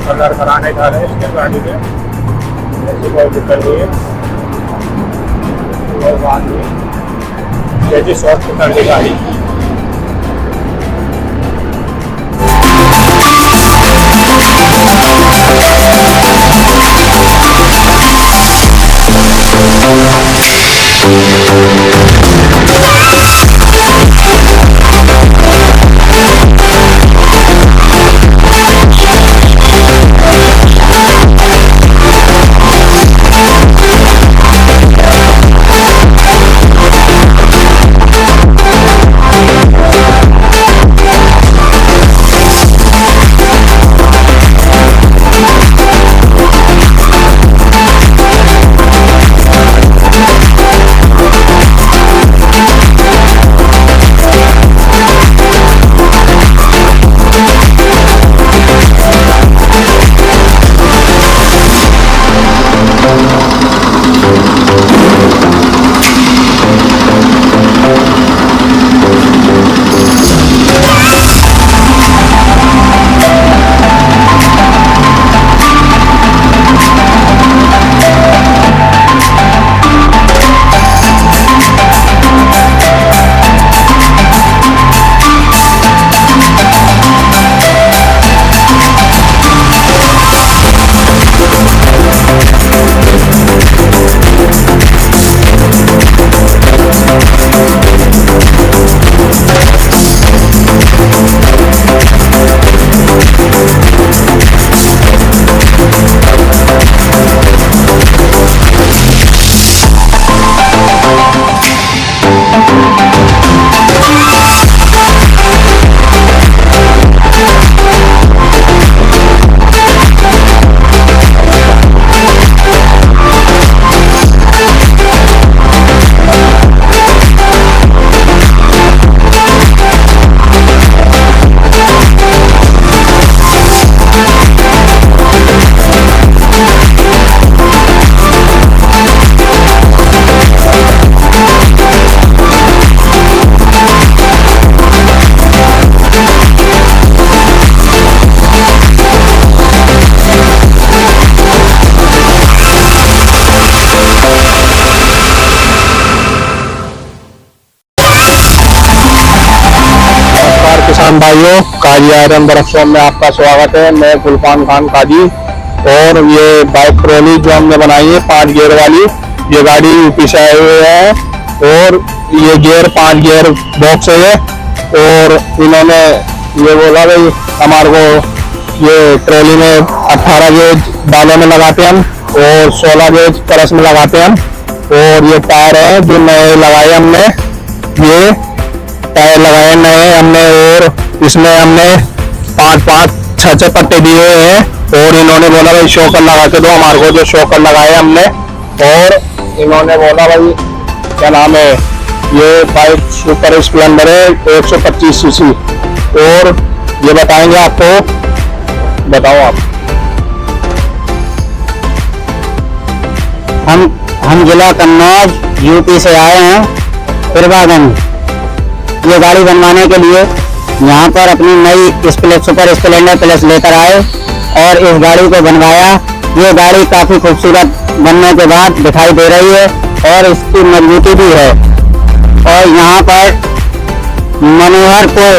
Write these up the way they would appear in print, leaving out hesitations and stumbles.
Colour कराने जा रहे हैं इसके गाड़ी में, ऐसी कोई दिक्कत नहीं है। और बाद में ये जी शॉर्ट पकड़ ली गाड़ी। किसान भाइयों, काजी आईरन वर्कशॉप में आपका स्वागत है। मैं गुलफान खान काजी। और ये बाइक ट्रॉली जो हमने बनाई है 5 गियर वाली, ये गाड़ी यूपी से आए हुए है और ये गियर 5 गियर बॉक्स है। और इन्होंने ये बोला भाई हमारे को ये ट्रॉली में 18 गेज बालों में लगाते हैं हम और 16 गेज परस में लगाते हैं हम। और ये टायर है जो नए लगाए हमने, ये टायर लगाए नए हमने। और इसमें हमने 5-5, 6-6 पट्टे दिए हुए हैं। और इन्होंने बोला भाई शॉकर लगा के दो हमारे को, जो शॉकर लगाए हमने। और इन्होंने बोला भाई क्या नाम है, ये बाइक सुपर स्प्लेंडर है 125 सीसी। और ये बताएंगे आपको, बताओ आप। हम जिला कन्नौज यूपी से आए हैं फिरबागंज ये गाड़ी बनवाने के लिए। यहाँ पर अपनी नई सुपर स्प्लेंडर प्लस लेकर आए और इस गाड़ी को बनवाया। ये गाड़ी काफी खूबसूरत बनने के बाद दिखाई दे रही है और इसकी मजबूती भी है। और यहाँ पर मनोहरपुर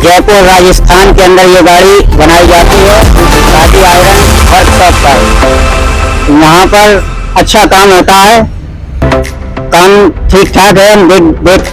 जयपुर राजस्थान के अंदर ये गाड़ी बनाई जाती है काजी आईरन वर्कशॉप पर। यहाँ पर अच्छा काम होता है, काम ठीक ठाक है। हम देख